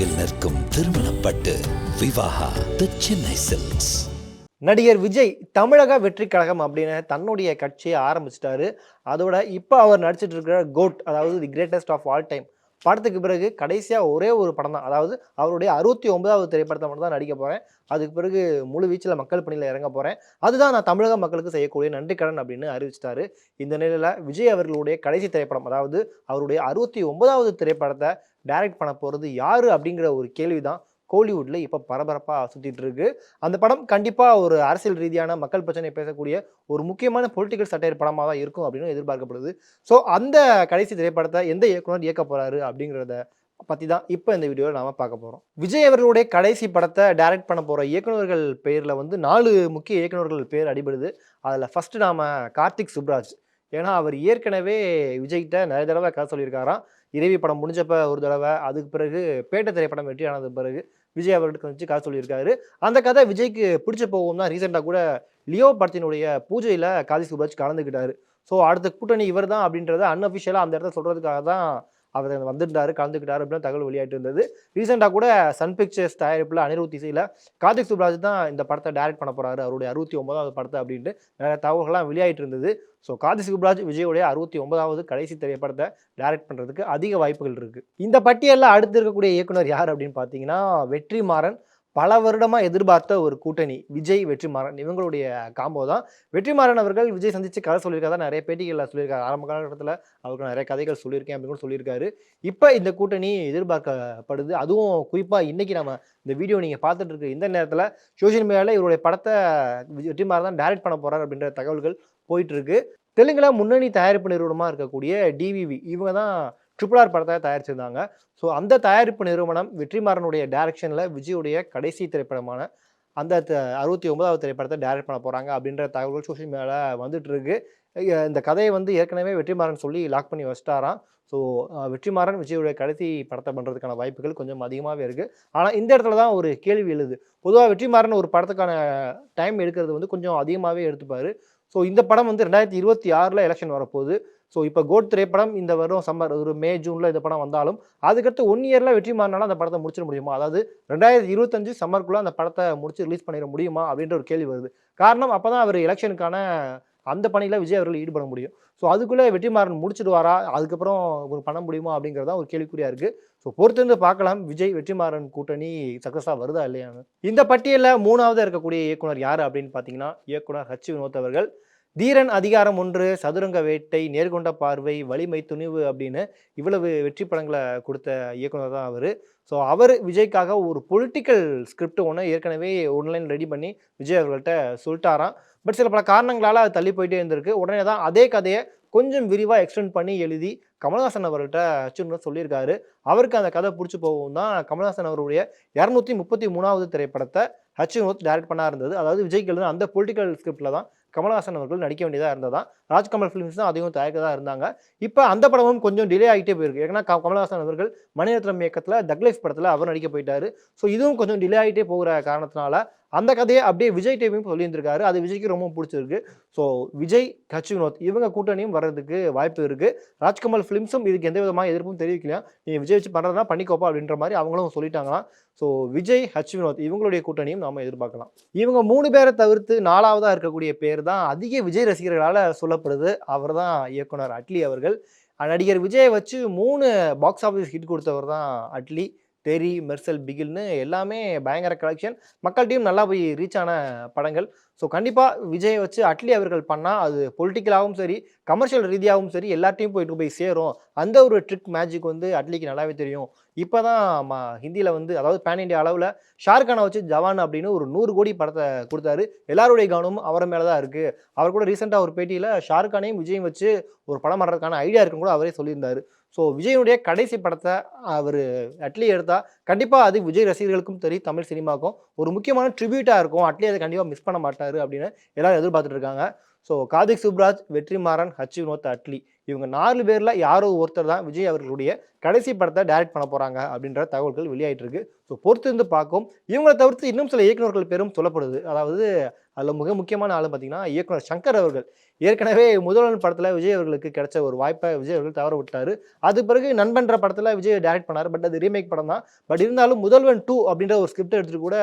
திசையில் நிற்கும் திருமணப்பட்டு விவாகா தி சென்னை சில்க்ஸ். நடிகர் விஜய் தமிழக வெற்றி கழகம் அப்படின்னு தன்னுடைய கட்சியை ஆரம்பிச்சிட்டாரு. அதோட இப்போ அவர் நடிச்சிட்டு இருக்கிற கோட், அதாவது the greatest of all time படத்துக்கு பிறகு கடைசியாக ஒரே ஒரு படம் தான், அதாவது அவருடைய 69வது திரைப்படத்தை மட்டும் தான் நடிக்க போகிறேன். அதுக்கு பிறகு முழு வீச்சில் மக்கள் பணியில் இறங்க போகிறேன். அதுதான் நான் தமிழக மக்களுக்கு செய்யக்கூடிய நன்றிக்கடன் அப்படின்னு அறிவிச்சிட்டாரு. இந்த நிலையில் விஜய் அவர்களுடைய கடைசி திரைப்படம், அதாவது அவருடைய 69வது திரைப்படத்தை டைரக்ட் பண்ண போகிறது யார் அப்படிங்கிற ஒரு கேள்வி தான் கோலிவுட்ல இப்போ பரபரப்பாக சுற்றிட்டு இருக்கு. அந்த படம் கண்டிப்பாக ஒரு அரசியல் ரீதியான மக்கள் பிரச்சனை பேசக்கூடிய ஒரு முக்கியமான பொலிட்டிக்கல் சட்டையர் படமாக தான் இருக்கும் அப்படின்னு எதிர்பார்க்கப்படுது. ஸோ அந்த கடைசி திரைப்படத்தை எந்த இயக்குனர் இயக்க போறாரு அப்படிங்கிறத பற்றி தான் இப்போ இந்த வீடியோவில் நாம் பார்க்க போகிறோம். விஜய் அவர்களுடைய கடைசி படத்தை டைரக்ட் பண்ண போகிற இயக்குநர்கள் பேரில் வந்து 4 முக்கிய இயக்குநர்கள் பேர் அடிபடுது. அதில் ஃபர்ஸ்ட் நாம் கார்த்திக் சுப்ராஜ். ஏன்னா அவர் ஏற்கனவே விஜய்கிட்ட நிறைய தடவை கதை சொல்லியிருக்காராம். இறைவி படம் முடிஞ்சப்ப ஒரு தடவை, அதுக்கு பிறகு பேட்ட திரைப்படம் வெற்றி ஆனது பிறகு விஜய் அவர்களுக்கு வச்சு கதை சொல்லியிருக்காரு. அந்த கதை விஜய்க்கு பிடிச்ச போகும் தான் ரீசெண்டாக கூட லியோ படத்தினுடைய பூஜையில் கார்த்திக் சுப்ராஜ் கலந்துக்கிட்டாரு. ஸோ அடுத்த கூட்டணி இவர் தான் அப்படின்றத அன்அஃபிஷியலாக அந்த இடத்துல சொல்கிறதுக்காக தான் அவர் வந்துட்டாரு, கலந்துக்கிட்டாரு அப்படின்னு தகவல் வெளியாகிட்டு இருந்தது. ரீசெண்டாக கூட சன் பிக்சர்ஸ் தயாரிப்பில் அனிருத் இசையில் கார்த்திக் சுப்ராஜ் தான் இந்த படத்தை டைரக்ட் பண்ண போகிறாரு, அவருடைய 69வது படத்தை அப்படின்ட்டு நிறைய தகவல்கள்லாம் வெளியாகிட்டு இருந்தது. ஸோ கார்த்திக் சுப்ராஜ் விஜயோடைய 69வது கடைசி திரைப்படத்தை டைரக்ட் பண்ணுறதுக்கு அதிக வாய்ப்புகள் இருக்குது. இந்த பட்டியலில் அடுத்து இருக்கக்கூடிய இயக்குனர் யார் அப்படின்னு பார்த்தீங்கன்னா வெற்றிமாறன். பல வருடமாக எதிர்பார்த்த ஒரு கூட்டணி விஜய் வெற்றிமாறன், இவங்களுடைய காம்போ தான். வெற்றிமாறன் அவர்கள் விஜய் சந்தித்து கதை சொல்லியிருக்காரு, நிறைய பேட்டிகளில் சொல்லியிருக்காரு. ஆரம்ப காலகட்டத்தில் அவருக்கு நிறைய கதைகள் சொல்லியிருக்கேன் அப்படின்னு சொல்லியிருக்காரு. இப்போ இந்த கூட்டணி எதிர்பார்க்கப்படுது. அதுவும் குறிப்பாக இன்றைக்கி நம்ம இந்த வீடியோ நீங்கள் பார்த்துட்டு இருக்க இந்த நேரத்தில் சோஷியல் மீடியாவில் இவருடைய படத்தை வெற்றிமாறன் தான் டைரக்ட் பண்ண போகிறார் அப்படின்ற தகவல்கள் போயிட்டுருக்கு. தெலுங்குல முன்னணி தயாரிப்பு நிறுவனமாக இருக்கக்கூடிய டிவிவி, இவங்க தான் RRR படத்தை தயாரிச்சிருந்தாங்க. ஸோ அந்த தயாரிப்பு நிறுவனம் வெற்றிமாறனுடைய டைரக்ஷனில் விஜயுடைய கடைசி திரைப்படமான அந்த 69வது திரைப்படத்தை டைரக்ட் பண்ண போகிறாங்க அப்படின்ற தகவல்கள் சோஷியல் மீடியாவில் வந்துட்டு இருக்கு. இந்த கதையை வந்து ஏற்கனவே வெற்றிமாறன் சொல்லி லாக் பண்ணி வச்சிட்டாராம். ஸோ வெற்றிமாறன் விஜயுடைய கடைசி படத்தை பண்ணுறதுக்கான வாய்ப்புகள் கொஞ்சம் அதிகமாகவே இருக்குது. ஆனால் இந்த இடத்துல தான் ஒரு கேள்வி எழுது. பொதுவாக வெற்றிமாறன் ஒரு படத்துக்கான டைம் எடுக்கிறது வந்து கொஞ்சம் அதிகமாகவே எடுத்துப்பார். ஸோ இந்த படம் வந்து 2026 எலெக்ஷன் வரப்போகுது. ஸோ இப்போ கோட் திரைப்படம் இந்த வருடம் சம்மர் ஒரு மே ஜூனில் இந்த படம் வந்தாலும் அதுக்கடுத்து 1 இயரில் வெற்றிமாறனால அந்த படத்தை முடிச்சிட முடியுமா, அதாவது 2025 சம்மருக்குள்ளே அந்த படத்தை முடிச்சு ரிலீஸ் பண்ணிட முடியுமா அப்படின்ற ஒரு கேள்வி வருது. காரணம் அப்போ தான் அவர் எலெக்ஷனுக்கான அந்த பணியில் விஜய் அவர்கள் ஈடுபட முடியும். ஸோ அதுக்குள்ளே வெற்றிமாறன் முடிச்சிடுவாரா, அதுக்கப்புறம் ஒரு பண்ண முடியுமா அப்படிங்கிறதா ஒரு கேள்விக்குறியாக இருக்குது. ஸோ பொறுத்திருந்து பார்க்கலாம் விஜய் வெற்றிமாறன் கூட்டணி சக்ஸஸாக வருதா இல்லையான்னு. இந்த பட்டியலில் 3வது இருக்கக்கூடிய இயக்குனர் யார் அப்படின்னு பார்த்தீங்கன்னா இயக்குனர் வினோத் அவர்கள். தீரன், அதிகாரம் 1, சதுரங்க வேட்டை, நேர்கொண்ட பார்வை, வலிமை, துணிவு அப்படின்னு இவ்வளவு வெற்றி படங்களை கொடுத்த இயக்குனர் தான் அவர். ஸோ அவர் விஜய்க்காக ஒரு பொலிட்டிக்கல் ஸ்கிரிப்ட் ஒன்று ஏற்கனவே ஒன்லைன் ரெடி பண்ணி விஜய் அவர்கள்ட்ட சொல்லிட்டாராம். பட் சில பல காரணங்களால் அது தள்ளி போயிட்டே இருந்திருக்கு. உடனே தான் அதே கதையை கொஞ்சம் விரிவாக எக்ஸ்டெண்ட் பண்ணி எழுதி கமல்ஹாசன் அவர்கள்ட்ட சொல்லியிருக்காரு. அவருக்கு அந்த கதை பிடிச்சி போகவும் தான் கமல்ஹாசன் அவருடைய 233வது திரைப்படத்தை வினோத் டைரக்ட் பண்ணா இருந்தது. அதாவது விஜய்க்கு எழுதின அந்த பொலிட்டிக்கல் ஸ்கிரிப்டில் தான் கமல்ஹாசன் அவர்கள் நடிக்க வேண்டியதாக இருந்ததா. ராஜ்கமல் ஃபிலிம்ஸ் தான் அதிகம் தயாரிக்கதாக இருந்தாங்க. இப்போ அந்த படமும் கொஞ்சம் டிலே ஆகிட்டே போயிருக்கு. ஏன்னா கமல்ஹாசன் அவர்கள் மணிரத்னம் இயக்கத்தில் தக் லைஃப் படத்தில் அவர் நடிக்க போயிட்டாரு. ஸோ இதுவும் கொஞ்சம் டிலே ஆகிட்டே போகிற காரணத்தினால அந்த கதையை அப்படியே விஜய் டைமையும் சொல்லியிருந்திருக்காரு. அது விஜய்க்கு ரொம்ப பிடிச்சிருக்கு. ஸோ விஜய், வினோத் இவங்க கூட்டணியும் வர்றதுக்கு வாய்ப்பு இருக்குது. ராஜ்கமல் ஃபிலிம்ஸும் இதுக்கு எந்த விதமாக எதிர்ப்பும் தெரிவிக்கலாம். நீங்கள் விஜய் வச்சு பண்ணுறதுனா பண்ணிக்கோப்பா அப்படின்ற மாதிரி அவங்களும் சொல்லிட்டாங்களாம். ஸோ விஜய், வினோத் இவங்களுடைய கூட்டணியும் நாம் எதிர்பார்க்கலாம். இவங்க 3 பேரை தவிர்த்து 4வதாக இருக்கக்கூடிய பேர் தான் அதிக விஜய் ரசிகர்களால் சொல்லப்படுது. அவர் தான் இயக்குனர் அட்லி அவர்கள். நடிகர் விஜயை வச்சு 3 பாக்ஸ் ஆஃபீஸ் ஹிட் கொடுத்தவர் தான் அட்லி. தெரி, மெர்சல், பிகில்னு எல்லாமே பயங்கர கலெக்ஷன், மக்கள்கிட்டையும் நல்லா போய் ரீச் ஆன படங்கள். ஸோ கண்டிப்பாக விஜயை வச்சு அட்லி அவர்கள் பண்ணால் அது பொலிட்டிக்கலாகவும் சரி, கமர்ஷியல் ரீதியாகவும் சரி எல்லாத்தையும் போய் சேரும். அந்த ஒரு ட்ரிக் மேஜிக் வந்து அட்லிக்கு நல்லாவே தெரியும். இப்போ தான் ஹிந்தியில் வந்து, அதாவது பேன் இண்டியா அளவில் ஷாருக்கானை வச்சு ஜவான் அப்படின்னு ஒரு 100 கோடி படத்தை கொடுத்தாரு. எல்லாருடைய கவனமும் அவர் மேலே தான் இருக்குது. அவர் கூட ரீசெண்டாக ஒரு பேட்டியில் ஷாருக்கானையும் விஜயும் வச்சு ஒரு படம் பண்ணுறதுக்கான ஐடியா இருக்குன்னு கூட அவரே சொல்லியிருந்தார். ஸோ விஜயுடைய கடைசி படத்தை அவர் அட்லி எடுத்தால் கண்டிப்பாக அது விஜய் ரசிகர்களுக்கும் சரி, தமிழ் சினிமாவுக்கும் ஒரு முக்கியமான ட்ரிபியூட்டாக இருக்கும். அட்லி அதை கண்டிப்பாக மிஸ் பண்ண மாட்டார் அப்படின்னு எல்லாரும் எதிர்பார்த்துட்டு இருக்காங்க. ஸோ கார்த்திக் சுப்ராஜ், வெற்றிமாறன், வினோத் அட்லி இவங்க 4 பேர்ல யாரோ ஒருத்தர் தான் விஜய் அவர்களுடைய கடைசி படத்தை டைரக்ட் பண்ண போறாங்க அப்படின்ற தகவல்கள் வெளியாயிட்டு இருக்கு. ஸோ பொறுத்திருந்து பார்க்கும். இவங்களை தவிர்த்து இன்னும் சில இயக்குநர்கள் பேரும் சொல்லப்படுது. அதாவது அதில் மிக முக்கியமான ஆளு பார்த்தீங்கன்னா இயக்குனர் சங்கர் அவர்கள். ஏற்கனவே முதல்வன் படத்துல விஜய் அவர்களுக்கு கிடைச்ச ஒரு வாய்ப்பை விஜய் அவர்கள் தவற விட்டாரு. அது பிறகு நண்பன்ற படத்துல விஜய் டைரக்ட் பண்ணாரு. பட் அது ரீமேக் படம் தான். பட் இருந்தாலும் முதல்வன் 2 அப்படின்ற ஒரு ஸ்கிரிப்ட் எடுத்துட்டு கூட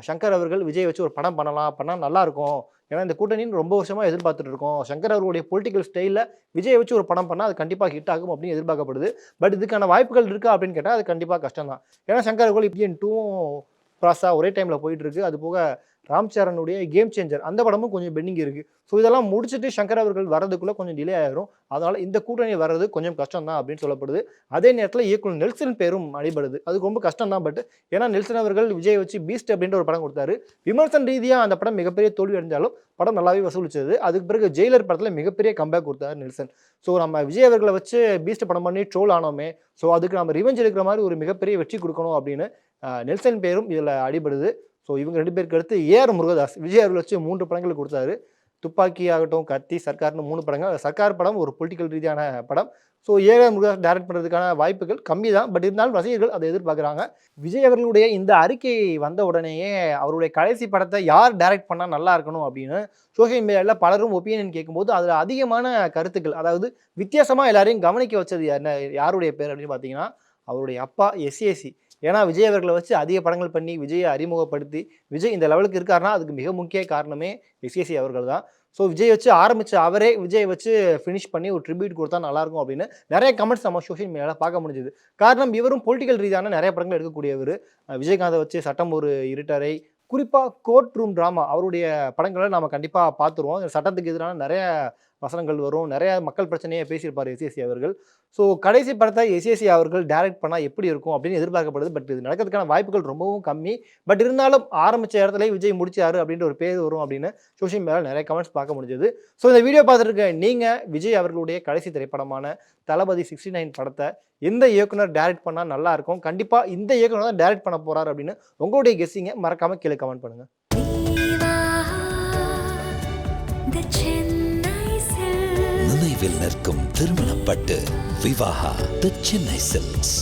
சங்கர் அவர்கள் விஜய் வச்சு ஒரு படம் பண்ணலாம், பண்ணா நல்லா இருக்கும். ஏன்னா இந்த கூட்டணின்னு ரொம்ப வருஷமா எதிர்பார்த்துட்டு இருக்கோம். சங்கர் அவர்களுடைய பொலிட்டிக்கல் ஸ்டைல்ல விஜய் வச்சு ஒரு படம் பண்ணா அது கண்டிப்பா ஹிட் ஆகும் அப்படின்னு எதிர்பார்க்கப்படுது. பட் இதுக்கான வாய்ப்புகள் இருக்கா அப்படின்னு கேட்டா அது கண்டிப்பா கஷ்டம் தான். ஏன்னா சங்கர் அவர்கள் இந்தியன் 2வும் ப்ராசஸா ஒரே டைம்ல போயிட்டு இருக்கு. அது போக ராம் சரணுடைய கேம் சேஞ்சர் அந்த படமும் கொஞ்சம் பெண்டிங் இருக்கு. ஸோ இதெல்லாம் முடிச்சுட்டு சங்கர் அவர்கள் வர்றதுக்குள்ள கொஞ்சம் டிலே ஆயிரும். அதனால இந்த கூட்டணி வர்றது கொஞ்சம் கஷ்டம் தான் அப்படின்னு சொல்லப்படுது. அதே நேரத்தில் இயக்குனர் நெல்சன் பேரும் அடிபடுது. அது ரொம்ப கஷ்டம் தான். பட் ஏன்னா நெல்சன் அவர்கள் விஜய் வச்சு பீஸ்ட் அப்படின்ற ஒரு படம் கொடுத்தாரு. விமர்சன ரீதியா அந்த படம் மிகப்பெரிய தோல்வி அடைஞ்சாலும் படம் நல்லாவே வசூலிச்சது. அதுக்கு பிறகு ஜெயிலர் படத்துல மிகப்பெரிய கம்பேக் கொடுத்தாரு நெல்சன். ஸோ நம்ம விஜய் அவர்களை வச்சு பீஸ்ட் படம் பண்ணி ட்ரோல் ஆனோமே, ஸோ அதுக்கு நம்ம ரிவெஞ்ச் எடுக்கிற மாதிரி ஒரு மிகப்பெரிய வெற்றி கொடுக்கணும் அப்படின்னு நெல்சன் பேரும் இதில் அடிபடுது. ஸோ இவங்க 2 பேருக்கு அடுத்து ஏஆர் முருகதாஸ் விஜய் அவர்கள் வச்சு 3 படங்கள் கொடுத்தாரு. துப்பாக்கி ஆகட்டும், கத்தி, சர்க்கார்னு 3 படங்கள். சர்க்கார் படம் ஒரு பொலிட்டிக்கல் ரீதியான படம். ஸோ ஏஆர் முருகதாஸ் டைரக்ட் பண்ணுறதுக்கான வாய்ப்புகள் கம்மி தான். பட் இருந்தாலும் ரசிகர்கள் அதை எதிர்பார்க்குறாங்க. விஜய் அவர்களுடைய இந்த அறிக்கை வந்த உடனேயே அவருடைய கடைசி படத்தை யார் டைரக்ட் பண்ணால் நல்லா இருக்கணும் அப்படின்னு சோஷியல் மீடியாவில் பலரும் ஒப்பீனியன் கேட்கும்போது அதில் அதிகமான கருத்துக்கள், அதாவது வித்தியாசமாக எல்லாரையும் கவனிக்க வச்சது என்ன யாருடைய பேர் அப்படின்னு பார்த்தீங்கன்னா அவருடைய அப்பா எஸ்ஏசி. ஏன்னா விஜய் அவர்களை வச்சு அதிக படங்கள் பண்ணி விஜயை அறிமுகப்படுத்தி விஜய் இந்த லெவலுக்கு இருக்காருன்னா அதுக்கு மிக முக்கிய காரணமே எஸ்ஏசி அவர்கள் தான். ஸோ விஜய் வச்சு ஆரம்பித்த அவரே விஜய் வச்சு ஃபினிஷ் பண்ணி ஒரு ட்ரிபியூட் கொடுத்தா நல்லாயிருக்கும் அப்படின்னு நிறைய கமெண்ட்ஸ் நம்ம சோஷியல் மீடியாவில் பார்க்க முடிஞ்சுது. காரணம் இவரும் பொலிட்டிக்கல் ரீதியான நிறைய படங்கள் எடுக்கக்கூடியவர். விஜயகாந்தை வச்சு சட்டம் ஒரு இருட்டரை, குறிப்பாக கோர்ட் ரூம் ட்ராமா அவருடைய படங்களை நம்ம கண்டிப்பாக பார்த்துருவோம். சட்டத்துக்கு எதிரான நிறைய வசனங்கள் வரும், நிறைய மக்கள் பிரச்சனையை பேசியிருப்பார் எஸ்ஏசி அவர்கள். ஸோ கடைசி படத்தை எஸ்ஏசி அவர்கள் டைரக்ட் பண்ணால் எப்படி இருக்கும் அப்படின்னு எதிர்பார்க்கப்படுது. பட் இது நடக்கிறதுக்கான வாய்ப்புகள் ரொம்பவும் கம்மி. பட் இருந்தாலும் ஆரம்பித்த இடத்துல விஜய் முடிச்சாரு அப்படின்ற ஒரு பேர் வரும் அப்படின்னு சோஷியல் மீடியாவில் நிறைய கமெண்ட்ஸ் பார்க்க முடிஞ்சது. ஸோ இந்த வீடியோ பார்த்துருக்க நீங்கள் விஜய் அவர்களுடைய கடைசி திரைப்படமான தளபதி 69 படத்தை எந்த இயக்குனர் டைரக்ட் பண்ணால் நல்லா இருக்கும், கண்டிப்பாக இந்த இயக்குனர் தான் டைரக்ட் பண்ண போறாரு அப்படின்னு உங்களுடைய கெஸ்ஸிங்கை மறக்காமல் கீழே கமெண்ட் பண்ணுங்கள். நினைவில் நிற்கும் திருமணப்பட்டு விவாகா தி சென்னை சில்க்ஸ்.